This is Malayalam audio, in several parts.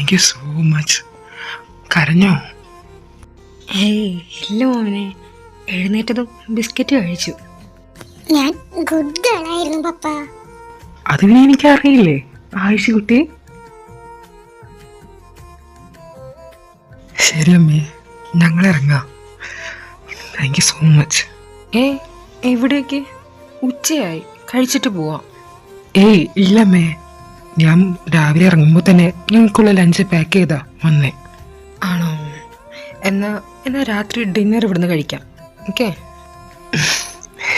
Thank you so much. കരഞ്ഞോ? ഏയ് ഇല്ല മോനെ, എഴുന്നേറ്റതും ബിസ്ക്കറ്റ് കഴിച്ചു. ഞാൻ ഗുഡ് ഗേൾ ആയിരുന്നു പപ്പ. അത് പിന്നെ എനിക്കറിയില്ലേ ആയിഷക്കുട്ടി. ശരി അമ്മേ, ഞങ്ങൾ ഇറങ്ങാം. Thank you so much. എവിടേക്ക്? ഉച്ചയായി, കഴിച്ചിട്ട് പോവാം. ഏയ് ഇല്ലമ്മേ, ഞാൻ രാവിലെ ഇറങ്ങുമ്പോൾ തന്നെ ഞങ്ങൾക്കുള്ള ലഞ്ച് പാക്ക് ചെയ്താ വന്നേ. ആണോ? എന്നാ രാത്രി ഡിന്നർ ഇവിടുന്ന് കഴിക്കാം. ഓക്കെ?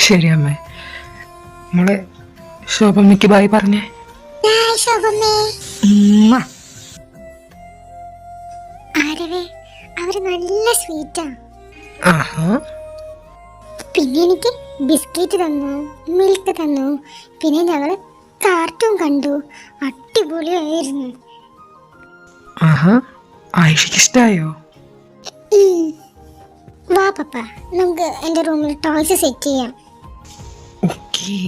ശരി അമ്മേ. മോളെ ശോഭമ്മയ്ക്ക് ബായ് പറഞ്ഞേ. ഹായ് ശോഭമ്മേ. ഉമ്മ. ആരവേ, അവര് നല്ല സ്വീറ്റാ. ആഹാ. പിന്നെ എനിക്ക് ബിസ്ക്കറ്റ് തന്നു, മിൽക്ക് തന്നു. പിന്നെ ഞങ്ങള് കാർട്ടൂൺ കണ്ടു. അടിപൊളിയായിരുന്നു. ആഹാ, ആയിഷയ്ക്ക് ഇഷ്ടായോ? വാ പപ്പ, നമുക്ക് എൻ്റെ റൂമിൽ ടോയ്സ് സെറ്റ് ചെയ്യാം. ഓക്കേ.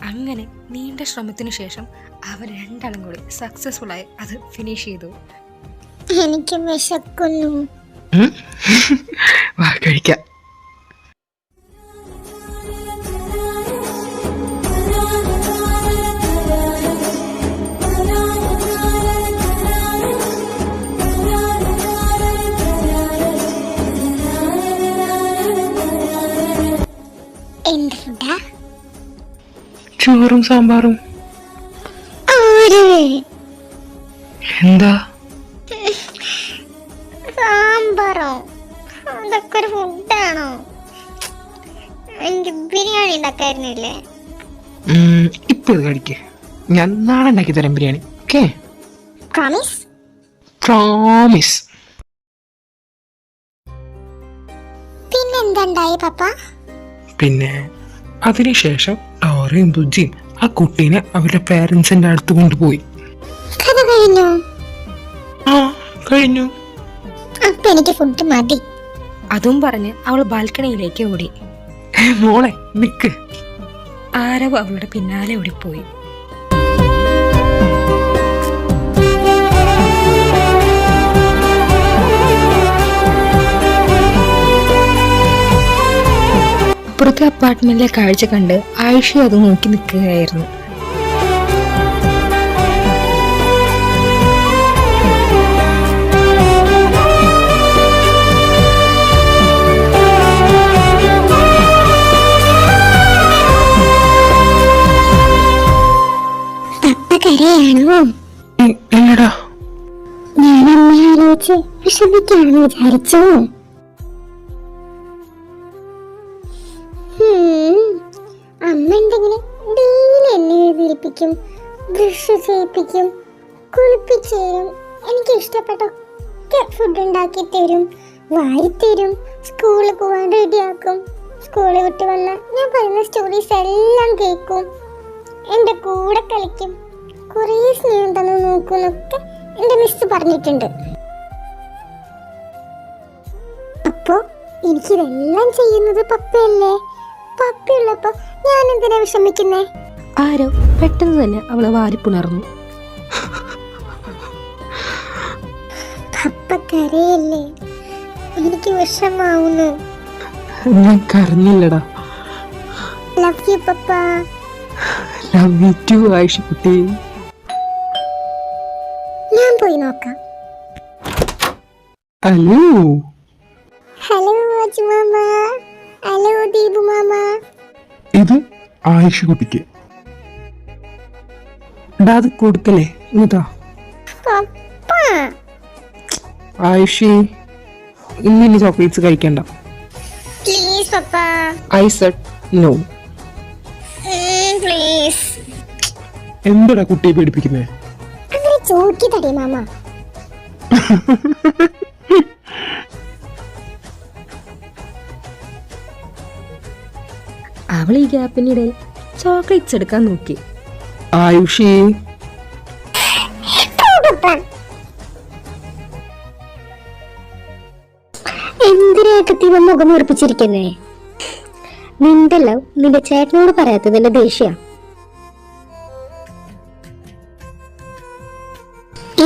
അങ്ങനെ നീണ്ട ശ്രമത്തിനു ശേഷം അവർ രണ്ടാളും കൂടി സക്സസ്ഫുള്ളായി അത് ഫിനിഷ് ചെയ്തു. എനിക്ക് വിശക്കുന്നു. വാ കഴിക്കാം. എന്ത് ഫുഡാ? ചോറും സാമ്പാറും. എന്താ സാമ്പാറോ? അതൊക്കെ ഒരു ഫുഡാണോ? എനിക്ക് ബിരിയാണി ഉണ്ടാക്കായിരുന്നില്ലേ? ഇപ്പൊ ഇത് കഴിക്കേ, ഞാൻ നാളെ ഉണ്ടാക്കി തരാം ബിരിയാണി. ഓക്കെ? പ്രോമിസ്? പ്രോമിസ്. പിന്നെന്തായി പപ്പ? പിന്നെ അതിനുശേഷം ഡോറയും ബുജ്ജിയും ആ കുട്ടീനെ അവരുടെ പേരൻസിന്റെ അടുത്ത് കൊണ്ടുപോയി. കഥ കഴിഞ്ഞു? ആ കഴിഞ്ഞു. അപ്പൊ എനിക്ക് ഫുഡ് മതി. അതും പറഞ്ഞ് അവൾ ബാൽക്കണിയിലേക്ക് ഓടി. മോളെ നിക്ക്. ആരവ് അവളുടെ പിന്നാലെ ഓടിപ്പോയി. അപ്പുറത്തെ അപ്പാർട്ട്മെന്റിലെ കാഴ്ച കണ്ട് ആയിഷ അത് നോക്കി നിൽക്കുകയായിരുന്നു. കരയാണോ? ഇല്ലടാ, ഞാൻ അമ്മയെ ആലോചിച്ച് വിഷമിക്കാണെന്ന് വിചാരിച്ചു. അമ്മ എന്തെങ്കിലും ഡെയിലി എന്നെ എഴുതിപ്പിക്കും, ബ്രഷ് ചെയ്യിപ്പിക്കും, കുളിപ്പിച്ചേരും, എനിക്ക് ഇഷ്ടപ്പെട്ടൊക്കെ ഫുഡ് ഉണ്ടാക്കി തരും, വാരിത്തരും, സ്കൂളിൽ പോകാൻ റെഡിയാക്കും. സ്കൂളിൽ വിട്ട് വന്നാൽ ഞാൻ പറയുന്ന സ്റ്റോറീസ് എല്ലാം കേൾക്കും, എൻ്റെ കൂടെ കളിക്കും, കുറേ സ്നേഹം തന്നു നോക്കുന്നൊക്കെ എൻ്റെ മിസ് പറഞ്ഞിട്ടുണ്ട്. അപ്പോ എനിക്കിതെല്ലാം ചെയ്യുന്നത് പപ്പയല്ലേ? പപ്പയുള്ളപ്പോ ഞാൻ എന്തിനാ വിഷമിക്കുന്നേ? ആരോ പെട്ടെന്ന് തന്നെ അവളെ വാരിപ്പുണർന്നു. പപ്പ കരയല്ലേ? എനിക്ക് വിഷമാവുന്നു. ഞാൻ കരഞ്ഞില്ലടാ. ലവ് യു പപ്പ. ലവ് യു ടു ആയിഷക്കുട്ടി. ഞാൻ പോയി നോക്കാം. ഹലോ. ഹലോ അജു മാമ. ഹലോ ദീപു മാമ. ഇത് ആയിഷക്കുട്ടിക്ക്. അത് കൊടുക്കലേ? ഇതാ പപ്പ. ആയിഷി, ഇന്നിനി ചോക്ലേറ്റ്സ് കഴിക്കണ്ട. പ്ലീസ് പപ്പ. I said no. പ്ലീസ്. എന്താടാ കുട്ടിയെ പേടിപ്പിക്കുന്നേ? അങ്ങനെ ചോദിക്കതടി മാമ. അവൾ ഈ ഗ്യാപ്പിനിടയിൽ ചോക്ലേറ്റ്സ് എടുക്കാൻ നോക്കി. ആയുഷി, എന്തിനേക്കത്തി മുഖം ഉറപ്പിച്ചിരിക്കുന്നേ? നിന്റെ ലവ് നിന്റെ ചേട്ടനോട് പറയാത്തതിന്റെ ദേഷ്യ.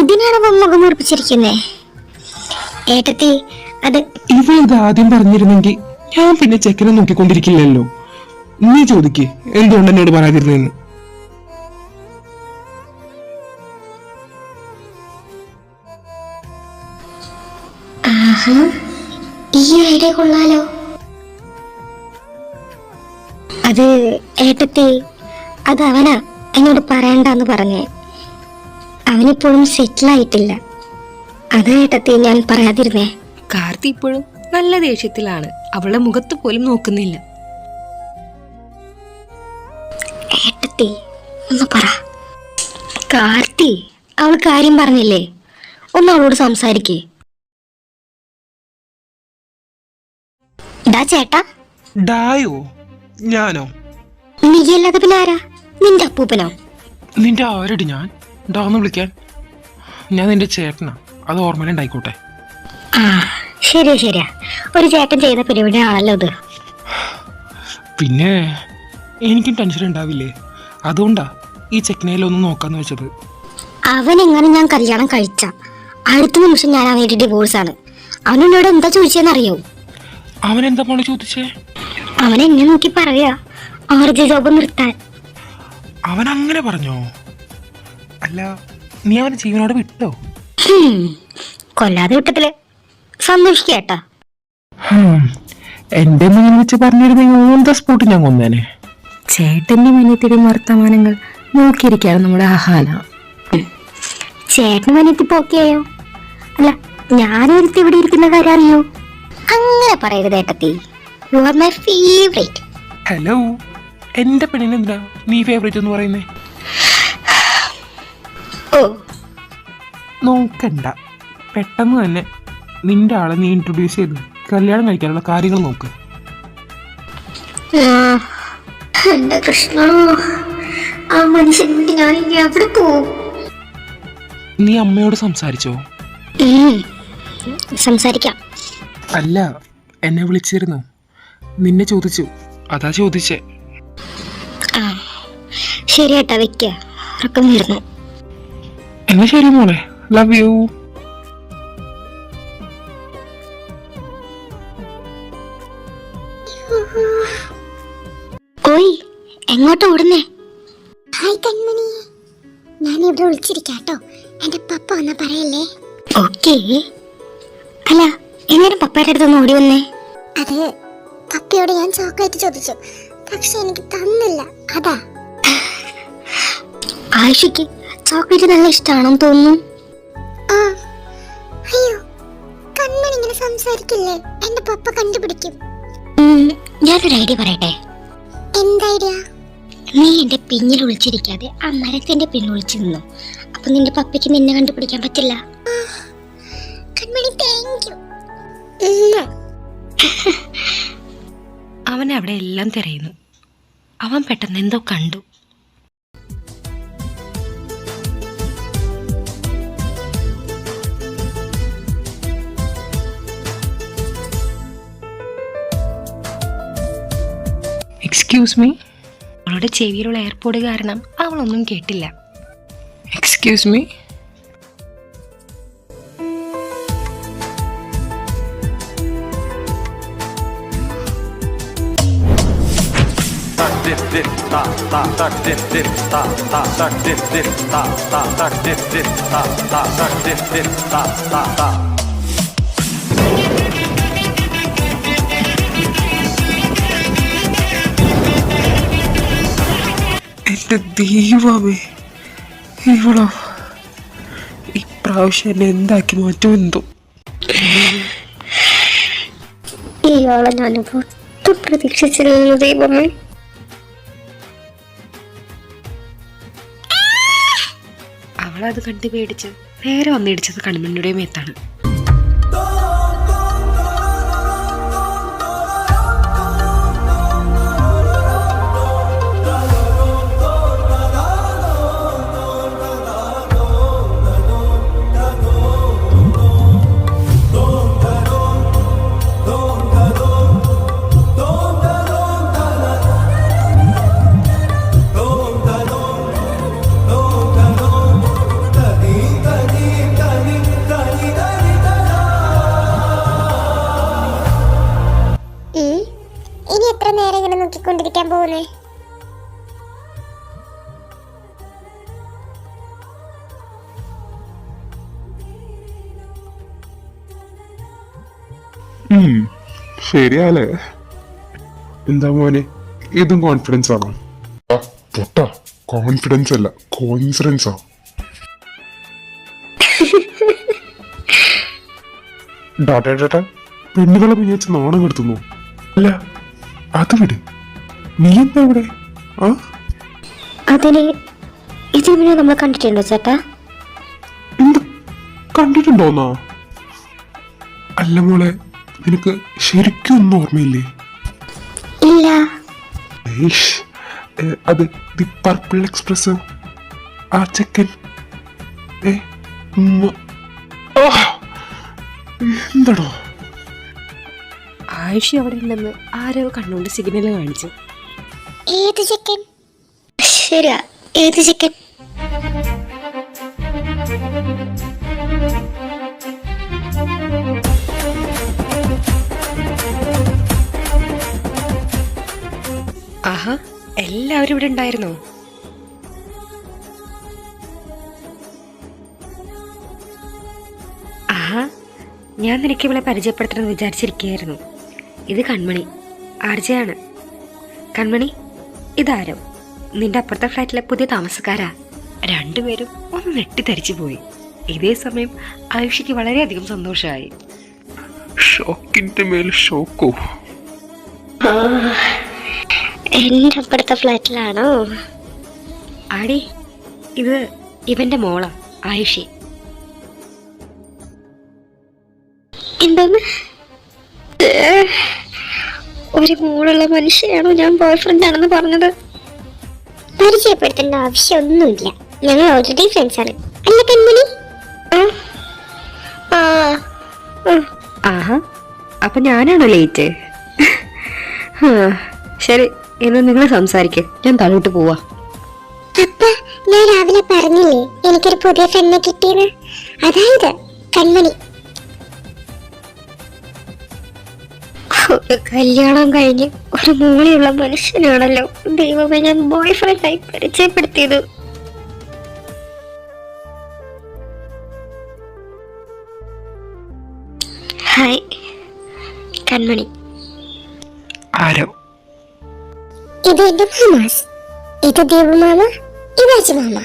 ഇതിനാണ് മുഖം ഉറപ്പിച്ചിരിക്കുന്നേ ഏട്ടത്തി? അത് ഇവ ആദ്യം പറഞ്ഞിരുന്നെങ്കിൽ ഞാൻ പിന്നെ ചെക്കനെ നോക്കിക്കൊണ്ടിരിക്കില്ലല്ലോ. നീ ചോദിക്ക് എന്തുകൊണ്ട് എന്നോട് പറയാതിരുന്നെന്ന്. ഈ ഐഡിയ കൊള്ളാലോ. അത് ഏട്ടത്തി, അത് അവനാ എന്നോട് പറയണ്ടെന്ന് പറഞ്ഞേ. അവനിപ്പോഴും സെറ്റിലായിട്ടില്ല. അത് ഏട്ടത്തി ഞാൻ പറയാതിരുന്നേ. കാർത്തി ഇപ്പോഴും നല്ല ദേഷ്യത്തിലാണ്. അവളുടെ മുഖത്ത് പോലും നോക്കുന്നില്ല. ഏട്ടത്തി ഒന്ന് പറ. കാർത്തി, അവൾ കാര്യം പറഞ്ഞില്ലേ, ഒന്ന് അവളോട് സംസാരിക്കേ. ഡാ ചേട്ടാ. ഡായോ? ഞാനോ? നീയല്ലാതെ പിന്നെ ആരാ? നിന്റെ അപ്പൂപ്പനോ? നിന്റെ ആരടി ഞാൻ ഡാന്ന് വിളിക്കാൻ? ഞാൻ നിന്റെ ചേട്ടനാ, അത് ഓർമ്മയിലുണ്ടായിക്കോട്ടെ. ആ ശരിയാ ശരിയാ, ഒരു ചേട്ടൻ ചെയ്ത പരിപാടിയാണല്ലോ ഇത്. പിന്നെ എനിക്കും ടെൻഷൻ ഉണ്ടാവില്ലേ, അതുകൊണ്ടാ ഈ ചെക്കനയിലൊന്നും നോക്കാന്ന് വെച്ചത്. അവനെങ്ങനെ ഞാൻ കല്യാണം കഴിച്ച അടുത്ത നിമിഷം ഞാൻ അവന്റെ ഡിവോഴ്സാണ്. അവനോട് എന്താ ചോദിച്ചെന്നറിയോ? അവനെന്താ മോളെ ചോദിച്ചേ? അവനെന്നെ നോക്കി പറയാ ആർജി ജോബ് നിർത്താൻ. അവൻ അങ്ങനെ പറഞ്ഞോ? അല്ല, നീ അവനെ ജീവനോട് വിട്ടോ? കൊല്ലാതെ വിട്ടത്തില് സന്തോഷിക്കേട്ടാ. എന്റെ മകൻ വെച്ച് പറഞ്ഞിരുന്നെങ്കിൽ ഓൺ ദ സ്പോട്ട് ഞാൻ കൊന്നേനെ. ചേട്ടന്റെ മനത്തിലെ വർത്തമാനങ്ങൾ നോക്കിയിരിക്കാണ് നമ്മുടെ അഹാന. ചേട്ടന് മനത്തി പോക്കിയായോ? അല്ല, ഞാനൊരുത്തി ഇവിടെ ഇരിക്കുന്ന കാര്യം അറിയോ? അങ്ങനെ പറയരുത് ഏട്ടത്തി. You are my favourite. Hello, എന്റെ പെണ്ണിനെന്താ നീ ഫേവറേറ്റ് എന്ന് പറയുന്നേ? ഓ നോക്കണ്ട, പെട്ടെന്ന് തന്നെ നിന്റെ ആളെ നീ ഇൻട്രൊഡ്യൂസ് ചെയ്ത് കല്യാണം കഴിക്കാനുള്ള കാര്യങ്ങൾ നോക്ക്. എന്റെ കൃഷ്ണ, ആ മനുഷ്യൻ ഞാൻ ഇനി അവിടെ പോവും. നീ അമ്മയോട് സംസാരിച്ചോ? സംസാരിക്കാം. അല്ല, എന്നെ വിളിച്ചിരുന്നു, നിന്നെ ചോദിച്ചു, അതാ ചോദിച്ചേ. ആ ശരി ഏട്ടാ, വെക്ക, ഉറക്കം വരുന്നു. എന്നാ ശരി മോളെ, ലവ് യു. ഓയ്, എങ്ങോട്ട് ഓടുന്നേ? ഹായ് കൺമണി, ഞാൻ ഇവിടെ വിളിച്ചിരിക്കാട്ടോ. എന്റെ പപ്പ വന്നാ പറയല്ലേ? ഓക്കേ. അല്ല, എങ്ങനെ പപ്പയുടെ അടുത്തൊന്ന് ഓടി വന്നേ? അത് പപ്പയോട് ഞാൻ ചോക്ലേറ്റ് ചോദിച്ചു, പക്ഷെ എനിക്ക് തന്നില്ല, അതാ. ആയിഷയ്ക്ക് ചോക്ലേറ്റ് നല്ല ഇഷ്ടമാണെന്ന് തോന്നുന്നു. അയ്യോ, കൺമണി ഇങ്ങനെ സംസാരിക്കില്ലേ, എന്റെ പപ്പ കണ്ടുപിടിക്കും. ഞാനൊരു ഐഡിയ പറയട്ടെ. എന്താ ഐഡിയ? നീ എന്റെ പിന്നിൽ ഒളിച്ചിരിക്കാതെ ആ മരത്തിന്റെ പിന്നിൽ ഒളിച്ചു നിന്നു. അപ്പൊ നിന്റെ പപ്പയ്ക്ക് നിന്നെ കണ്ടുപിടിക്കാൻ പറ്റില്ല. കൺമണി, താങ്ക് യു. അവൻ അവിടെ എല്ലാം തിരയുന്നു. അവൻ പെട്ടെന്ന് എന്തോ കണ്ടു. Excuse me. അവളുടെ ചെവിയിലുള്ള എയർപോർട്ട് കാരണം അവളൊന്നും കേട്ടില്ല. Excuse me. എന്റെ ദൈവമേ, ഇവളോ ഇപ്രാവശ്യം എന്നെ എന്താക്കി മാറ്റുമെന്തോ. ഇയാളെ ഞാൻ ഒട്ടും പ്രതീക്ഷിച്ചിരുന്നു ദൈവമേ. അവളത് കണ്ട് പേടിച്ച് നേരെ വന്നിടിച്ചത് കൺമണിയുടെ മേത്താണ്. പോകുന്നേ? ശരിയാലേ? എന്താ മോനെ, ഇതും കോൺഫിഡൻസ് ആണോ? പൊട്ടാ, കോൺഫിഡൻസ് അല്ല കോൺഫിഡൻസാ. ഡാറ്റാ പെണ്ണുകളെ വിചാരിച്ച് നാണം കെടുത്തുന്നു. അല്ല അത് വിട്, നീ എന്താ ഇവിടെ? ആ അതിന് ഇതിന് നമ്മൾ കണ്ടിട്ടുണ്ടോ ചേട്ടാ? എന്ത് കണ്ടിട്ടുണ്ടോന്നാ? അല്ല മോളെ, നിനക്ക് ശരിക്കും ഒന്നും ഓർമ്മയില്ലേ? ഇല്ല. ഏഷ്, അത് ദി പർപ്പിൾ എക്സ്പ്രസ്, ആ ചെക്കൻ. എന്താടോ? ആയുഷി അവിടെ ഉണ്ടെന്ന് ആരോ കണ്ണുകൊണ്ട് സിഗ്നൽ കാണിച്ചു. ഏത് ചെക്കൻ? ശരിയാ, ഏത് ചെക്കൻ? ആഹാ, എല്ലാവരും ഇവിടെ ഉണ്ടായിരുന്നോ? ആഹാ, ഞാൻ നിനക്ക് ഇവളെ പരിചയപ്പെടുത്തണമെന്ന് വിചാരിച്ചിരിക്കുകയായിരുന്നു. ഇത് കൺമണി, ആർജയാണ്. കൺമണി, ഇതാരോ നിന്റെ അപ്പുറത്തെ ഫ്ലാറ്റിലെ പുതിയ താമസക്കാരാ. രണ്ടുപേരും ഒന്ന് നെട്ടിത്തരിച്ചു പോയി. ഇതേ സമയം ആയുഷിക്ക് വളരെയധികം സന്തോഷമായി. ഷോക്കിന്റെ മേൽ ഷോക്കോ? എന്റെ അപ്പുറത്തെ ഫ്ലാറ്റിലാണോ? ആടി, ഇത് ഇവന്റെ മോളാ ആയുഷി. എന്തോന്ന്? ഒരു മോളുള്ള മനുഷ്യയാണോ ഞാൻ ബോയ് ഫ്രണ്ട് ആണെന്ന് പറഞ്ഞത്? പരിചയപ്പെടുത്തേണ്ട ആവശ്യമൊന്നുമില്ല, ഞങ്ങൾ ഓൾറെഡി ഫ്രണ്ട്സ് ആണ്. അല്ല കൺമണി? ആഹാ, അപ്പൊ ഞാനാണോ ലേറ്റ്? ശരി, എന്ന് നിങ്ങൾ സംസാരിക്ക്, ഞാൻ താഴോട്ട് പോവാ. അപ്പ ഞാൻ രാവിലെ പറഞ്ഞില്ലേ എനിക്കൊരു പുതിയ ഫ്രണ്ടിനെ കിട്ടിയെന്ന്? അതായത് കൺമണി. കല്യാണം കഴിഞ്ഞ് ഒരു മോളിയുള്ള മനുഷ്യനാണല്ലോ ദൈവമേ ഞാൻ ബോയ് ഫ്രണ്ടായി പരിചയപ്പെടുത്തിയത്. ഹായ് കൺമണി. ആരോ? ഇത് എന്റെ മാമാസ്. ഇത് ദീപു മാമ, ഇത് അജു മാമ.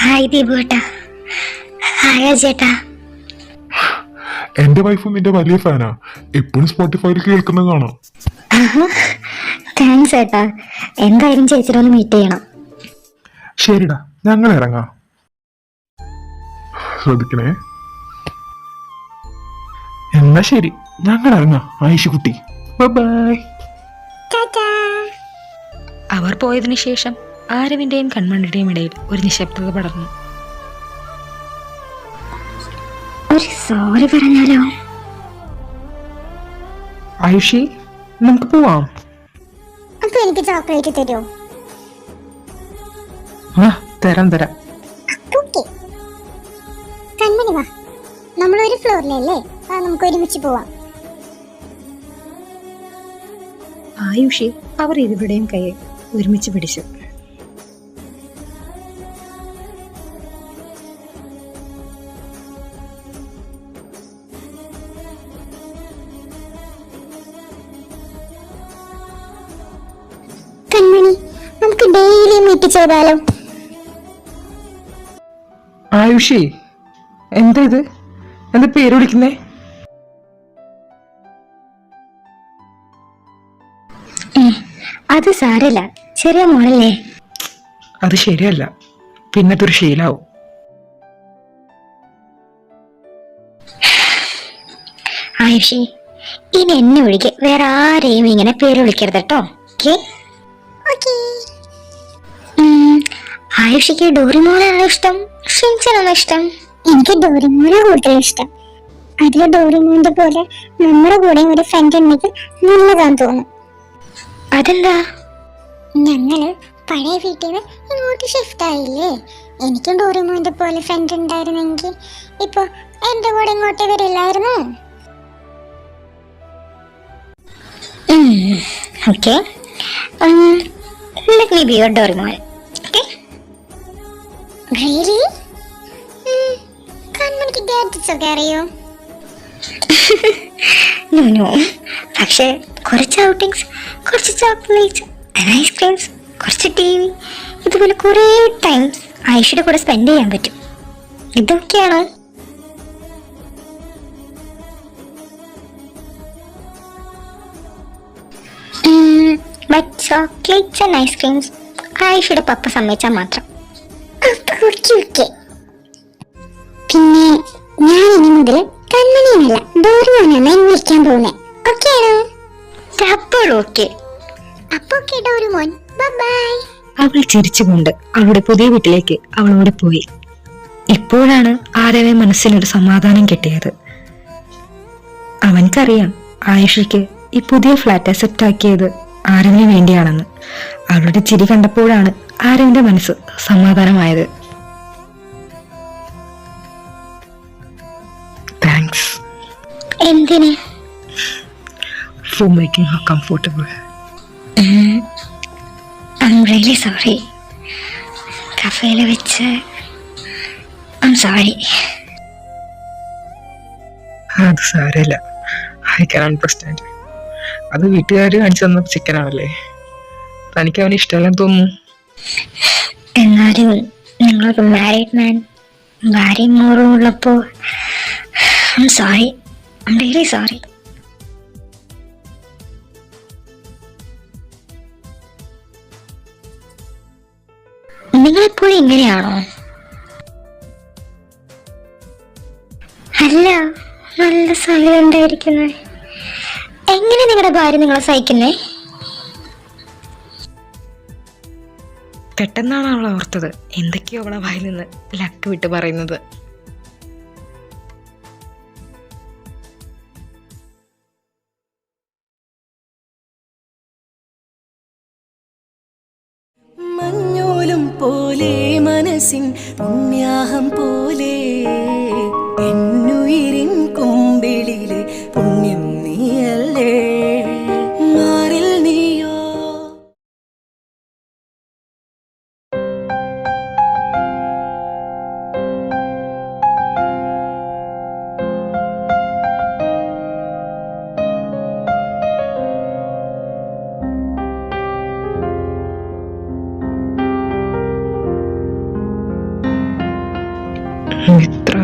ഹായ് ദീപു ഏട്ടാ. ഹായ് അജേട്ടാ. എന്റെ വൈഫും നിന്റെ വലിയ ഫാനാ, എപ്പോഴും സ്പോട്ടിഫൈയിൽ കേൾക്കുന്ന കാണാം. താങ്ക്സ് ഏട്ടാ. എന്തായാലും ചേച്ചിനെ ഒന്ന് മീറ്റ് ചെയ്യണം. ശരിടാ, ഞങ്ങൾ ഇറങ്ങാം. ശ്രദ്ധിക്കണേ. എന്നാ ശരി, ഞങ്ങൾ ഇറങ്ങാം ആയിഷക്കുട്ടി. ബൈ. അവർ പോയതിനു ശേഷം ആരവിന്റെയും കൺമണിയുടെയും ഇടയിൽ ഒരു നിശബ്ദത പടർന്നു. ഒരു സോറി പറഞ്ഞാലോ? ആയുഷി, നമുക്ക് പോവാം. അപ്പൊ എനിക്ക് ചോക്ലേറ്റ് തരുമോ? ആ, തരാം. കൺമണി വാ, നമ്മളൊരു ഫ്ലോറിലല്ലേ, നമുക്ക് ഒരുമിച്ച് പോവാം. ആയുഷി അവർ ഇരുവരുടെയും കൈ ഒരുമിച്ച് പിടിച്ചു. കൺമണി, നമുക്ക് ഡെയിലി മീറ്റ് ചെയ്താലോ? ആയുഷി, എന്താ ഇത്? എന്താ പേര് വിളിക്കുന്നേ? അത് സാരല്ല, ചെറിയ മോളല്ലേ. അത് ശരിയല്ല, പിന്നതൊരു ശീലാവും. ആയുഷി, ഇനി എന്നെ ഒഴികെ വേറെ ആരെയും ഇങ്ങനെ പേര് വിളിക്കരുത് കേട്ടോ. ആയുഷിക്ക് ഡോറിമോനാണോ ഇഷ്ടം, ഷിൻചാനാണോ ഇഷ്ടം? എനിക്ക് ഡോറിമോനെ കൂടുതൽ ഇഷ്ടം. അതിലെ ഡോറിമോന്റെ പോലെ നമ്മുടെ കൂടെ ഒരു ഫ്രണ്ട് ഉണ്ടെങ്കിൽ നല്ലതാന്ന് തോന്നും. അതെന്താ? ഞങ്ങള് പഴയ വീട്ടിൽ നിന്ന് ഇങ്ങോട്ട് ഷിഫ്റ്റ് ആയില്ലേ, എനിക്കും ഡോറിമോന്റെ പോലെ ഫ്രണ്ട് ഉണ്ടായിരുന്നെങ്കിൽ ഇപ്പൊ എന്റെ കൂടെ ഇങ്ങോട്ട് വരില്ലായിരുന്നു. Okay, Let me be your Doraemon. Okay? Really? കൺമണിക്ക് gadgets ഒക്കെ അറിയോ? No. പക്ഷേ കുറച്ച് ഔട്ടിങ്സ്, കുറച്ച് ചോക്ലേറ്റ്സ്, ഐസ്ക്രീംസ്, കുറച്ച് TV, ഇതുപോലെ കുറേ ടൈംസ് ആയിഷയുടെ കൂടെ സ്പെൻഡ് ചെയ്യാൻ പറ്റും. ഇതൊക്കെയാണോ? ബട്ട് ചോക്ലേറ്റ്സ് ആൻഡ് ഐസ്ക്രീംസ് ആയിഷയുടെ പപ്പ സമ്മതിച്ചാൽ മാത്രം. പിന്നെ ഞാൻ ഇനി മുതൽ കൺമണിയല്ല ഡോറിമോനാണ് വിളിക്കാൻ പോകുന്നത്. ഓക്കെ ആണോ? അപ്പോൾ ഓക്കെ. അപ്പൊ ഓക്കെ ഡോറിമോൻ, ബൈ. അവൾ ചിരിച്ചുകൊണ്ട് അവളുടെ പുതിയ വീട്ടിലേക്ക് അവൾ ഓടിപ്പോയി. ഇപ്പോഴാണ് ആരവെ മനസ്സിനൊരു സമാധാനം കിട്ടിയത്. അവൻക്കറിയാം ആയിഷയ്ക്ക് ഈ പുതിയ ഫ്ലാറ്റ് അക്സെപ്റ്റ് ആക്കിയത് ആരവിന് വേണ്ടിയാണെന്ന്. അവളുടെ ചിരി കണ്ടപ്പോഴാണ് ആരവിന്റെ മനസ്സ് സമാധാനമായത്. താങ്ക്സ് എന്തിന്? For making Har comfortable. I'm really sorry. കഫേയിൽ വെച്ച് I'm sorry. അത് സാരമില്ല, ഐ ക്യാൻ അണ്ടർസ്റ്റാൻഡ്. അത് വീട്ടുകാർ കാണിച്ചു തന്ന ചിക്കനാണല്ലേ, തനിക്ക് അവന് ഇഷ്ടമല്ലെന്ന് തോന്നുന്നു. എന്നാലും നിങ്ങൾക്ക് മാരീഡ് മാൻ ഭാര്യയും മോറും ഉള്ളപ്പോൾ I'm sorry. I'm really sorry. നിങ്ങളെപ്പോഴും ഇങ്ങനെയാണോ? അല്ല, നല്ല സഹനം ഉണ്ടായിരിക്കുന്നത്. എങ്ങനെ നിങ്ങളുടെ ഭാര്യ നിങ്ങളെ സഹിക്കുന്നേ? പെട്ടെന്നാണ് അവൾ ഓർത്തത് എന്തൊക്കെയോ അവളെ വായിൽ നിന്ന് ലക്ക് വിട്ട് പറയുന്നത്. മഞ്ഞോലും പോലെ മനസ്സിൻ പുണ്യാഹം പോലെ എന്നുയിരിൻ കുമ്പിളിലെ പുണ്യം നീയല്ലേ, മാറിൽ നീയോ. മിത്ര